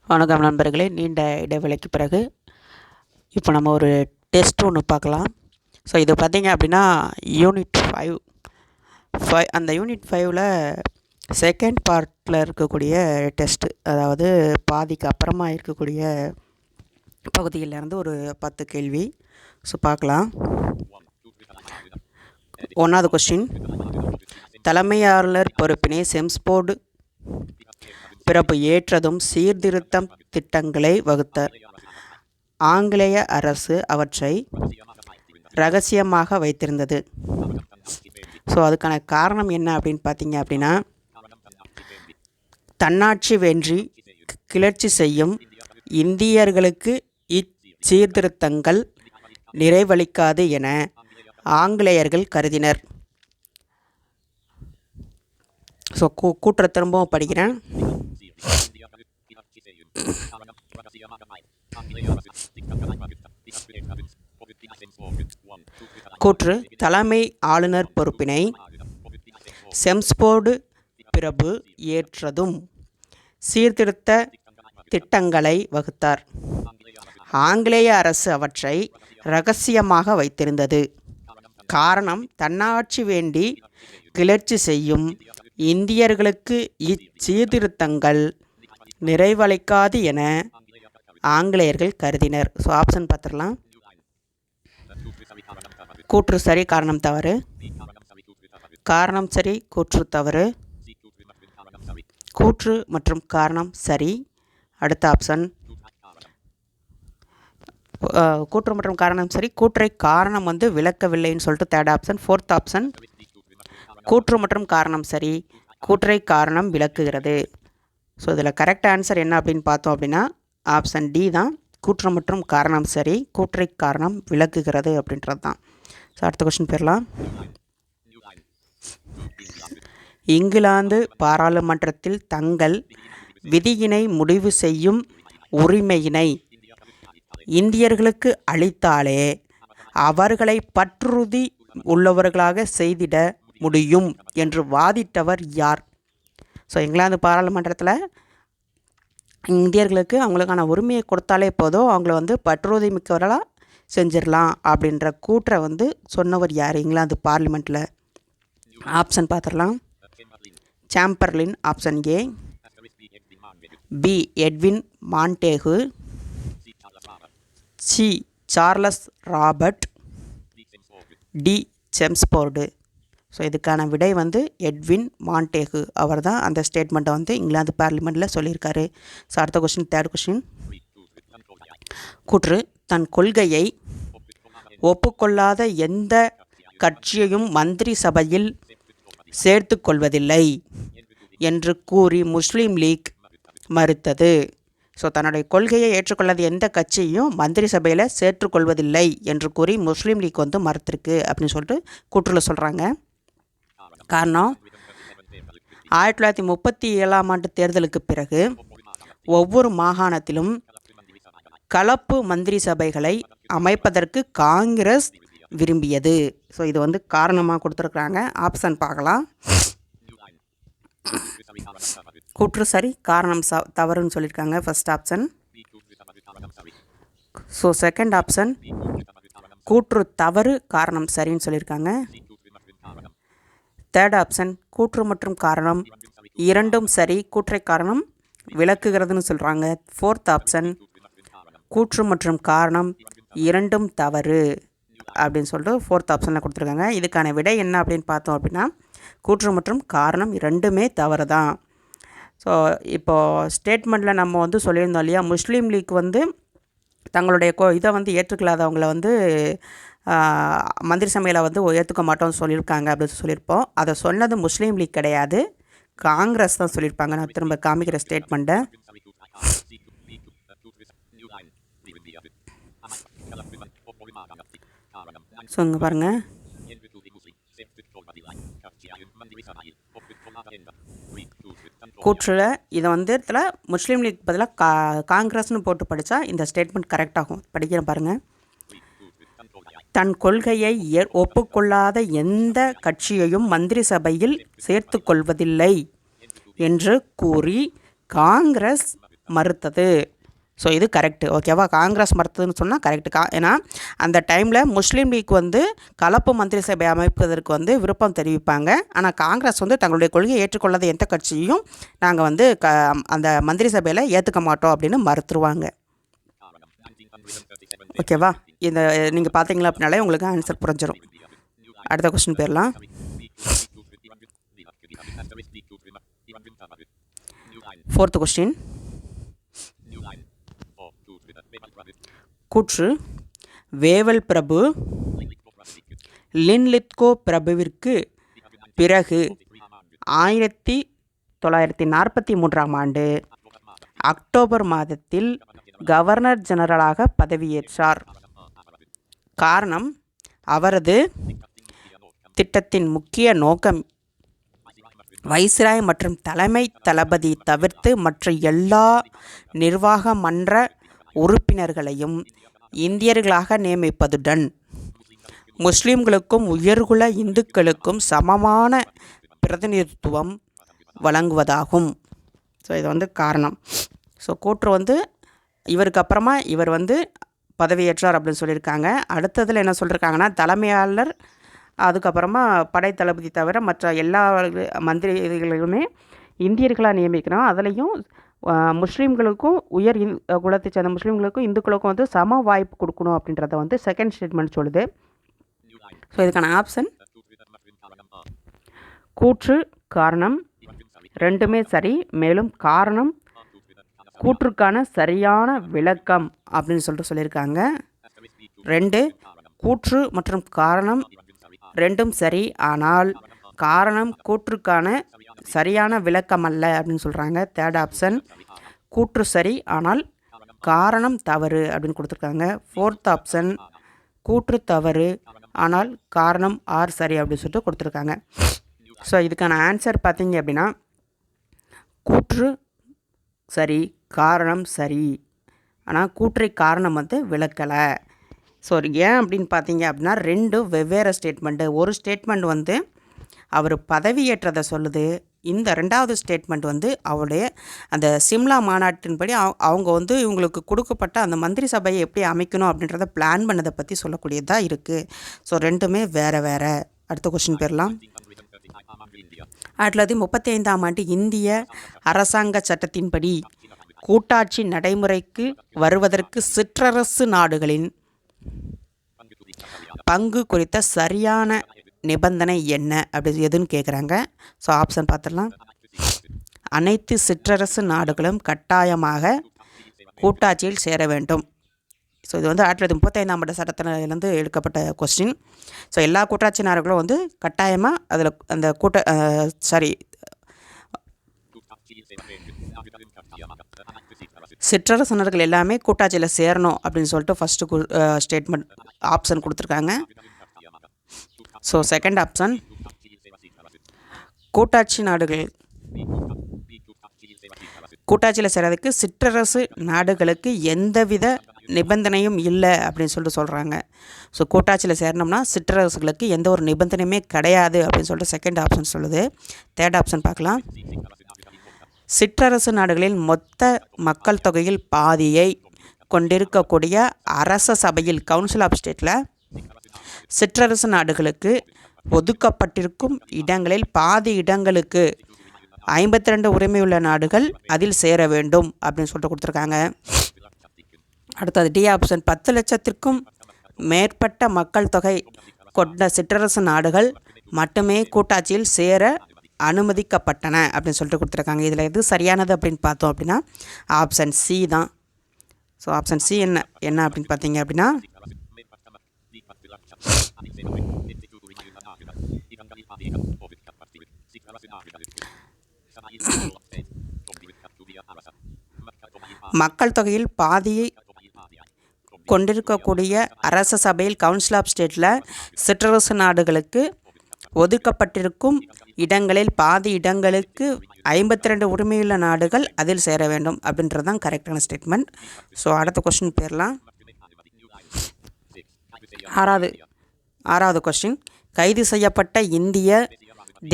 வணக்கம் நண்பர்களே, நீண்ட இடைவேளைக்கு பிறகு இப்போ நம்ம ஒரு டெஸ்ட் ஒன்று பார்க்கலாம். ஸோ இது பார்த்திங்க அப்படின்னா யூனிட் 5 அந்த யூனிட் 5ல் செகண்ட் பார்ட்டில் இருக்கக்கூடிய டெஸ்ட்டு, அதாவது பாதிக்கு அப்புறமா இருக்கக்கூடிய பகுதியிலேருந்து ஒரு 10 கேள்வி. ஸோ பார்க்கலாம். 1வது கொஸ்டின், தலைமையாளர் பொறுப்பினை செம்ஸ்போர்டு பிறப்பு ஏற்றதும் சீர்திருத்தம் திட்டங்களை வகுத்த ஆங்கிலேய அரசு அவற்றை இரகசியமாக வைத்திருந்தது. ஸோ அதுக்கான காரணம் என்ன அப்படின்னு பார்த்தீங்க அப்படின்னா, தன்னாட்சி வென்றி கிளர்ச்சி செய்யும் இந்தியர்களுக்கு இச்சீர்திருத்தங்கள் நிறைவளிக்காது என ஆங்கிலேயர்கள் கருதினர். ஸோ கூற்ற திரும்பவும் படிக்கிறேன். கூற்று, தலைமை ஆளுநர் பொறுப்பினை செம்ஸ்போர்டு பிரபு ஏற்றதும் சீர்திருத்த திட்டங்களை வகுத்தார். ஆங்கிலேய அரசு அவற்றை இரகசியமாக வைத்திருந்தது. காரணம், தன்னாட்சி வேண்டி கிளர்ச்சி செய்யும் இந்தியர்களுக்கு இச்சீர்திருத்தங்கள் நிறைவளிக்காது என ஆங்கிலேயர்கள் கருதினர். ஸோ ஆப்ஷன் பார்த்துடலாம். கூற்று சரி, காரணம் தவறு. காரணம் சரி, கூற்று தவறு. கூற்று மற்றும் காரணம் சரி. அடுத்த ஆப்ஷன் கூற்று மற்றும் காரணம் சரி, கூற்றை காரணம் விளக்கவில்லைன்னு சொல்லிட்டு தேர்ட் ஆப்ஷன். ஃபோர்த் ஆப்ஷன், கூற்று மற்றும் காரணம் சரி, கூற்றை காரணம் விளக்குகிறது. ஸோ இதில் கரெக்ட் ஆன்சர் என்ன அப்படின்னு பார்த்தோம் அப்படின்னா ஆப்ஷன் டி தான். கூற்று மற்றும் காரணம் சரி, கூற்றை காரணம் விளக்குகிறது அப்படின்றது தான். ஸோ அடுத்த கொஸ்டின் போயிடலாம். இங்கிலாந்து பாராளுமன்றத்தில் தங்கள் விதியினை முடிவு செய்யும் உரிமையினை இந்தியர்களுக்கு அளித்தாலே அவர்களை பற்றுறுதி உள்ளவர்களாக செய்திட முடியும் என்று வாதிட்டவர் யார்? ஸோ இங்கிலாந்து பாராளுமன்றத்தில் இந்தியர்களுக்கு அவங்களுக்கான உரிமையை கொடுத்தாலே போதும், அவங்கள பற்றுறுதி மிக்கவர்களாக செஞ்சிடலாம் அப்படின்ற கூற்றை சொன்னவர் யார் இங்கிலாந்து பார்லிமெண்ட்டில்? ஆப்ஷன் பார்த்துடலாம். Chamberlain option A, B Edwin Montagu, C Charles Robert, D Chelmsford. So இதுக்கான விடை எட்வின் மான்டேகு. அவர் தான் அந்த ஸ்டேட்மெண்ட்டை இங்கிலாந்து பார்லிமெண்ட்டில் சொல்லியிருக்காரு. ஸோ அடுத்த கொஸ்டின், தேர்ட் கொஸ்டின். கூற்று, தன் கொள்கையை ஒப்புக்கொள்ளாத எந்த கட்சியையும் மந்திரி சபையில் சேர்த்து கொள்வதில்லை என்று கூறி முஸ்லீம் லீக் மறுத்தது. ஸோ தன்னுடைய கொள்கையை ஏற்றுக்கொள்ளாத எந்த கட்சியையும் மந்திரி சபையில் சேர்த்துக்கொள்வதில்லை என்று கூறி முஸ்லீம் லீக் மறுத்திருக்கு அப்படின்னு சொல்லிட்டு கூற்றில் சொல்கிறாங்க. காரணம், 1937ஆம் ஆண்டு தேர்தலுக்கு பிறகு ஒவ்வொரு மாகாணத்திலும் கலப்பு மந்திரி சபைகளை அமைப்பதற்கு காங்கிரஸ் விரும்பியது. ஸோ இது காரணமாக கொடுத்துருக்குறாங்க. ஆப்ஷன் பார்க்கலாம். கூற்று சரி, காரணம் தவறுன்னு சொல்லியிருக்காங்க. First option. So second option, கூற்று தவறு, காரணம் சரின்னு சொல்லியிருக்காங்க. தேர்ட் ஆப்ஷன், கூற்று மற்றும் காரணம் இரண்டும் சரி, கூற்றை காரணம் விளக்குகிறதுன்னு சொல்கிறாங்க. ஃபோர்த் ஆப்ஷன், கூற்று மற்றும் காரணம் இரண்டும் தவறு அப்படின்னு சொல்லிட்டு ஃபோர்த் ஆப்ஷனில் கொடுத்துருக்காங்க. இதுக்கான விடை என்ன அப்படின்னு பார்த்தோம் அப்படின்னா, கூற்று மற்றும் காரணம் ரெண்டுமே தவறு தான். ஸோ இப்போது ஸ்டேட்மெண்ட்டில் நம்ம சொல்லியிருந்தோம் இல்லையா, முஸ்லீம் லீக் தங்களுடைய இதை ஏற்றுக்கொள்ளாதவங்களை மந்திரி சபையில் ஏற்றுக்க மாட்டோம்னு சொல்லியிருக்காங்க அப்படின்னு சொல்லியிருப்போம். அதை சொன்னது முஸ்லீம் லீக் கிடையாது, காங்கிரஸ் தான் சொல்லியிருப்பாங்க. நான் திரும்ப காமிக்கிற ஸ்டேட்மெண்ட்டை. ஸோ இங்கே பாருங்கள், கூற்றில் இதை இதில் முஸ்லீம் லீக் பதிலாக காங்கிரஸ்னு போட்டு படித்தா இந்த ஸ்டேட்மெண்ட் கரெக்டாகும். படிக்கிறேன் பாருங்கள். தன் கொள்கையை ஒப்புக்கொள்ளாத எந்த கட்சியையும் மந்திரி சபையில் சேர்த்து கொள்வதில்லை என்று கூறி காங்கிரஸ் மறுத்தது. ஸோ இது கரெக்டு. ஓகேவா, காங்கிரஸ் மறுத்ததுன்னு சொன்னால் கரெக்டு. ஏன்னா அந்த டைமில் முஸ்லீம் லீக் வந்து கலப்பு மந்திரி சபை அமைப்பதற்கு வந்து விருப்பம் தெரிவிப்பாங்க. ஆனால் காங்கிரஸ் வந்து தங்களுடைய கொள்கையை ஏற்றுக்கொள்ளாத எந்த கட்சியும் நாங்கள் வந்து அந்த மந்திரி சபையில் ஏற்றுக்க மாட்டோம் அப்படின்னு மறுத்துருவாங்க. ஓகேவா, இந்த நீங்கள் பார்த்தீங்களா அப்படின்னாலே உங்களுக்கு ஆன்சர் புரிஞ்சிடும். அடுத்த கொஸ்டின் போயிடலாம். 4th question. கூற்று: வேவல் பிரபு லின்லித்கோ பிரபுவிற்கு பிறகு 1943ஆம் ஆண்டு அக்டோபர் மாதத்தில் கவர்னர் ஜெனரலாக பதவியேற்றார். காரணம்: அவரது திட்டத்தின் முக்கிய நோக்கம் வைஸ்ராய் மற்றும் தலைமை தளபதி தவிர்த்து மற்ற எல்லா நிர்வாக மன்ற உறுப்பினர்களையும் இந்தியர்களாக நியமிப்பதுடன் முஸ்லிம்களுக்கும் உயர்குல இந்துக்களுக்கும் சமமான பிரதிநிதித்துவம் வழங்குவதாகும். ஸோ இது வந்து காரணம். ஸோ கூற்று வந்து இவருக்கு அப்புறமா இவர் வந்து பதவியேற்றார் அப்படின்னு சொல்லியிருக்காங்க. அடுத்ததில் என்ன சொல்லியிருக்காங்கன்னா, தலைமையாளர் அதுக்கப்புறமா படைத்தளபதி தவிர மற்ற எல்லா மந்திரிகளுமே இந்தியர்களாக நியமிக்கணும். அதுலேயும் முஸ்லீம்களுக்கும் உயர் குலத்தை சேர்ந்த முஸ்லீம்களுக்கும் இந்துக்களுக்கும் வந்து சம வாய்ப்பு கொடுக்கணும் அப்படின்றத வந்து செகண்ட் ஸ்டேட்மெண்ட் சொல்லுது. ஸோ இதுக்கான ஆப்ஷன் கூற்று, காரணம் ரெண்டுமே சரி. மேலும் காரணம் கூற்றுக்கான சரியான விளக்கம் அப்படின்னு சொல்லியிருக்காங்க. 2 கூற்று மற்றும் காரணம் ரெண்டும் சரி, ஆனால் காரணம் கூற்றுக்கான சரியான விளக்கம் அல்ல அப்படின்னு சொல்கிறாங்க. 3rd ஆப்ஷன் கூற்று சரி ஆனால் காரணம் தவறு அப்படின்னு கொடுத்துருக்காங்க. 4th ஆப்ஷன் கூற்று தவறு ஆனால் காரணம் சரி அப்படின்னு சொல்லிட்டு கொடுத்துருக்காங்க. ஸோ இதுக்கான ஆன்சர் பார்த்தீங்க அப்படின்னா கூற்று சரி, காரணம் சரி, ஆனால் கூற்றை காரணம் வந்து விளக்கலை. ஸோ ஏன் அப்படின்னு பார்த்தீங்க அப்படின்னா 2 வெவ்வேறு ஸ்டேட்மெண்ட்டு. ஒரு ஸ்டேட்மெண்ட் வந்து அவர் பதவியேற்றதை சொல்லுது. இந்த 2வது ஸ்டேட்மெண்ட் வந்து அவருடைய அந்த சிம்லா மாநாட்டின்படி அவங்க வந்து இவங்களுக்கு கொடுக்கப்பட்ட அந்த மந்திரி சபையை எப்படி அமைக்கணும் அப்படின்றத பிளான் பண்ணதை பற்றி சொல்லக்கூடியதாக இருக்குது. ஸோ ரெண்டுமே வேறு வேறு. அடுத்த கொஸ்டின் போயிடலாம். 1935ஆம் ஆண்டு இந்திய அரசாங்க சட்டத்தின்படி கூட்டாட்சி நடைமுறைக்கு வருவதற்கு சிற்றரசு நாடுகளின் பங்கு குறித்த சரியான நிபந்தனை என்ன அப்படி எதுன்னு கேட்குறாங்க. ஸோ ஆப்ஷன் பார்த்துடலாம். அனைத்து சிற்றரசு நாடுகளும் கட்டாயமாக கூட்டாட்சியில் சேர வேண்டும். ஸோ இது வந்து 1935ஆம் ஆண்டு சட்டத்திலிருந்து எடுக்கப்பட்ட கொஸ்டின். ஸோ எல்லா கூட்டாட்சி நாடுகளும் வந்து கட்டாயமாக அதில் அந்த சிற்றரசு நாடுகள் எல்லாமே கூட்டாட்சியில் சேரணும் அப்படின்னு சொல்லிட்டு ஃபஸ்ட்டு ஸ்டேட்மெண்ட் ஆப்ஷன் கொடுத்துருக்காங்க. ஸோ செகண்ட் ஆப்ஷன் கூட்டாட்சி நாடுகள் கூட்டாட்சியில் சேரதுக்கு சிற்றரசு நாடுகளுக்கு எந்தவித நிபந்தனையும் இல்லை அப்படின்னு சொல்லிட்டு சொல்கிறாங்க. ஸோ கூட்டாட்சியில் சேரணும்னா சிற்றரசுகளுக்கு எந்த ஒரு நிபந்தனையுமே கிடையாது அப்படின்னு சொல்லிட்டு செகண்ட் ஆப்ஷன் சொல்லுது. 3rd ஆப்ஷன் பார்க்கலாம். சிற்றரசு நாடுகளில் மொத்த மக்கள் தொகையில் பாதியை கொண்டிருக்கக்கூடிய அரச சபையில் கவுன்சில் ஆஃப் ஸ்டேட்டில் சிற்றரசு நாடுகளுக்கு ஒதுக்கப்பட்டிருக்கும் இடங்களில் பாதி இடங்களுக்கு 52 உரிமையுள்ள நாடுகள் அதில் சேர வேண்டும் அப்படின்னு சொல்லிட்டு கொடுத்துருக்காங்க. அடுத்தது டி ஆப்ஷன் 10 லட்சத்திற்கும் மேற்பட்ட மக்கள் தொகை கொண்ட சிற்றரசு நாடுகள் மட்டுமே கூட்டாட்சியில் சேர அனுமதிக்கப்பட்டன அப்படின்னு சொல்லிட்டு கொடுத்துருக்காங்க. இதில் எது சரியானது அப்படின்னு பார்த்தோம் அப்படின்னா ஆப்ஷன் சி தான். ஸோ ஆப்ஷன் சி என்ன அப்படின்னு பார்த்தீங்க அப்படின்னா மக்கள் தொகையில் பாதியை கொண்டிருக்கக்கூடிய அரச சபையில் கவுன்சில் ஆஃப் ஸ்டேட்டில் சிற்றரசு நாடுகளுக்கு ஒதுக்கப்பட்டிருக்கும் இடங்களில் பாதி இடங்களுக்கு 52 உரிமையுள்ள நாடுகள் அதில் சேர வேண்டும் அப்படின்றது தான் கரெக்டான ஸ்டேட்மெண்ட். ஸோ அடுத்த கொஸ்டின் போயிடலாம். ஆறாவது கொஸ்டின். கைது செய்யப்பட்ட இந்திய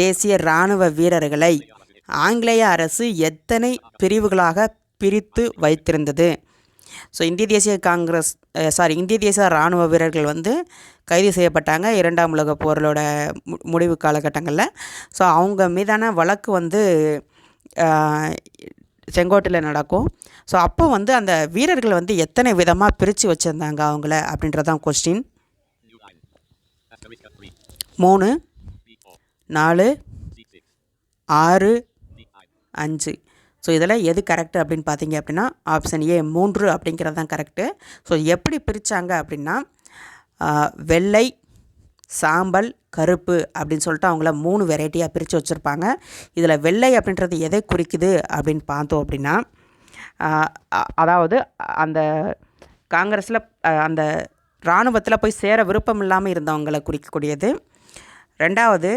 தேசிய இராணுவ வீரர்களை ஆங்கிலேய அரசு எத்தனை பிரிவுகளாக பிரித்து வைத்திருந்தது? ஸோ இந்திய தேசிய இராணுவ வீரர்கள் வந்து கைது செய்யப்பட்டாங்க 2ஆம் உலகப் போரோட முடிவு காலகட்டங்களில். ஸோ அவங்க மீதான வழக்கு வந்து செங்கோட்டையில் நடக்கும். ஸோ அப்போ வந்து அந்த வீரர்கள் வந்து எத்தனை விதமாக பிரித்து வச்சுருந்தாங்க அவங்கள அப்படின்றதான் கொஸ்டின். 3, 4, 6, 5. ஸோ இதில் எது கரெக்டு அப்படின்னு பார்த்தீங்க அப்படின்னா ஆப்ஷன் ஏ 3 அப்படிங்கிறது தான் கரெக்டு. ஸோ எப்படி பிரித்தாங்க அப்படின்னா வெள்ளை, சாம்பல், கருப்பு அப்படின்னு சொல்லிட்டு அவங்கள 3 வெரைட்டியாக பிரித்து வச்சுருப்பாங்க. இதில் வெள்ளை அப்படின்றது எதை குறிக்குது அப்படின்னு பார்த்தோம் அப்படின்னா அதாவது அந்த காங்கிரஸில் அந்த இராணுவத்தில் போய் சேர விருப்பம் இல்லாமல் இருந்தவங்களை குறிக்கக்கூடியது. 2வது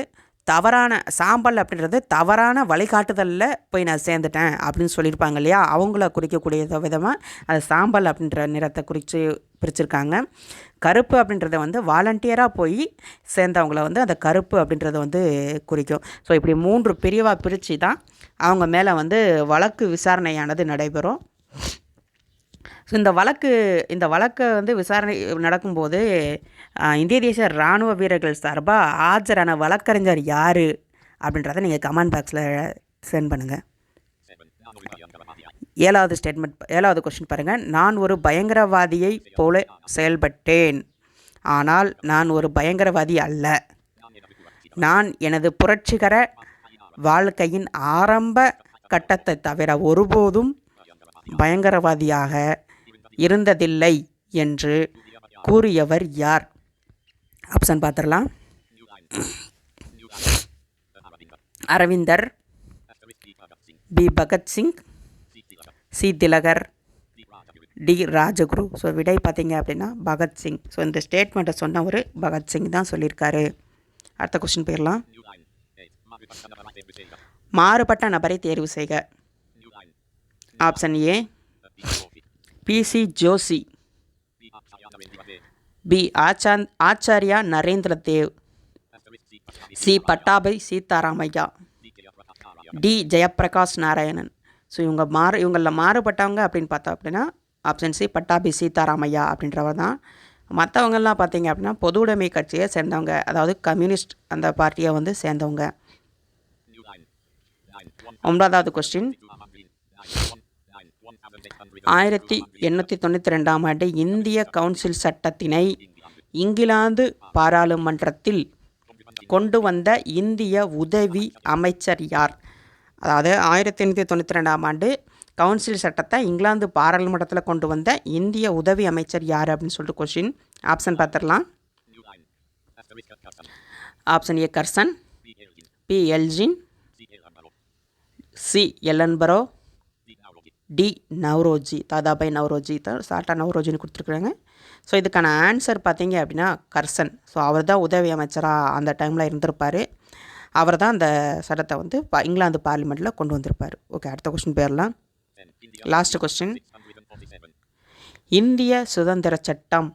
சாம்பல் அப்படின்றது தவறான வழிகாட்டுதலில் போய் நான் சேர்ந்துட்டேன் அப்படின்னு சொல்லியிருப்பாங்க இல்லையா, அவங்கள குறிக்கக்கூடிய விதமாக அது சாம்பல் அப்படின்ற நிறத்தை குறித்து பிரிச்சுருக்காங்க. கருப்பு அப்படின்றத வந்து வாலண்டியராக போய் சேர்ந்தவங்கள வந்து அந்த கருப்பு அப்படின்றத வந்து குறிக்கும். ஸோ இப்படி 3 பிரிவாக பிரித்து தான் அவங்க மேலே வந்து வழக்கு விசாரணையானது நடைபெறும். ஸோ இந்த வழக்கை வந்து விசாரணை நடக்கும்போது இந்திய தேசிய இராணுவ வீரர்கள் சார்பாக ஆஜரான வழக்கறிஞர் யார் அப்படின்றத நீங்கள் கமெண்ட் பாக்ஸில் சென்ட் பண்ணுங்கள். 7வது கொஸ்டின் பாருங்கள். நான் ஒரு பயங்கரவாதியை போல செயல்பட்டேன், ஆனால் நான் ஒரு பயங்கரவாதி அல்ல. நான் எனது புரட்சிகர வாழ்க்கையின் ஆரம்ப கட்டத்தை தவிர ஒருபோதும் பயங்கரவாதியாக இருந்ததில்லை என்று கூறியவர் யார்? ஆப்ஷன் பார்த்துடலாம். அரவிந்தர், பி பகத்சிங், சி திலகர், டி ராஜகுரு. ஸோ விடை பார்த்தீங்க அப்படின்னா பகத்சிங். ஸோ இந்த ஸ்டேட்மெண்ட்டை சொன்னவர் பகத்சிங் தான் சொல்லியிருக்காரு. அடுத்த கொஸ்டின் போயிடலாம். மாறுபட்ட நபரை தேர்வு செய்க. Option A PC Joshi, B Acharya Narendra Dev, C Pattabhi Sitaramayya, D Jayaprakash Narayanan. So இவங்களில் மாறுபட்டவங்க அப்படின்னு பார்த்தோம் அப்படின்னா ஆப்ஷன் சி பட்டாபி சீதாராமையா அப்படின்றவர் தான். மற்றவங்கள்லாம் பார்த்தீங்க அப்படின்னா பொது உடைமை கட்சியை சேர்ந்தவங்க, அதாவது கம்யூனிஸ்ட் அந்த பார்ட்டியை வந்து சேர்ந்தவங்க. 9வது கொஸ்டின். 1892ஆம் ஆண்டு இந்திய கவுன்சில் சட்டத்தினை இங்கிலாந்து பாராளுமன்றத்தில் கொண்டு வந்த இந்திய உதவி அமைச்சர் யார்? அதாவது 1892ஆம் ஆண்டு கவுன்சில் சட்டத்தை இங்கிலாந்து பாராளுமன்றத்தில் கொண்டு வந்த இந்திய உதவி அமைச்சர் யார் அப்படின்னு சொல்லிட்டு கொஸ்டின். ஆப்ஷன் பார்த்துடலாம். Option A Curzon, B Elgin, C Ellenborough, D Naoroji. Dadabhai Naoroji தான் ஷார்ட்டாக நவ்ரோஜின்னு கொடுத்துருக்குறாங்க. ஸோ இதுக்கான ஆன்சர் பார்த்தீங்க அப்படின்னா கர்சன். ஸோ அவர் தான் உதவி அமைச்சராக அந்த டைமில் இருந்திருப்பார். அவர் தான் அந்த சட்டத்தை வந்து இங்கிலாந்து பார்லிமெண்ட்டில் கொண்டு வந்திருப்பார். ஓகே, அடுத்த கொஸ்டின் போயிடலாம். Last question. இந்திய சுதந்திர சட்டம்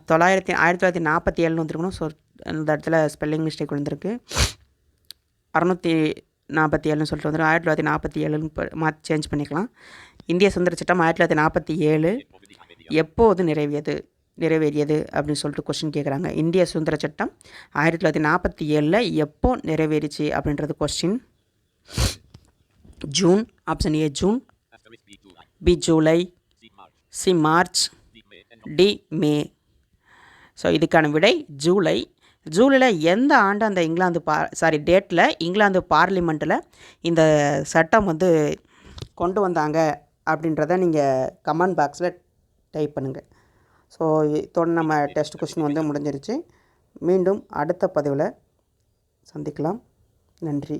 1947 வந்துருக்கணும். ஸோ இந்த இடத்துல ஸ்பெல்லிங் மிஸ்டேக் விழுந்திருக்கு. 647 சொல்லிட்டு வந்துடும். 1947 சேஞ்ச் பண்ணிக்கலாம். இந்திய சுதந்திர சட்டம் 1947 எப்போது நிறைவேறியது அப்படின்னு சொல்லிட்டு கொஸ்டின் கேட்குறாங்க. இந்திய சுதந்திர சட்டம் 1947 எப்போ நிறைவேறிச்சு அப்படின்றது question. June. Option A June, B July, C March, D May. So இதுக்கான விடை ஜூலை. ஜூலையில் எந்த ஆண்டு அந்த டேட்டில் இங்கிலாந்து பார்லிமெண்ட்டில் இந்த சட்டம் வந்து கொண்டு வந்தாங்க அப்படின்றத நீங்கள் கமெண்ட் பாக்ஸில் டைப் பண்ணுங்கள். ஸோ இதோட நம்ம டெஸ்ட் கொஸ்டின் வந்து முடிஞ்சிருச்சு. மீண்டும் அடுத்த பதிவில் சந்திக்கலாம். நன்றி.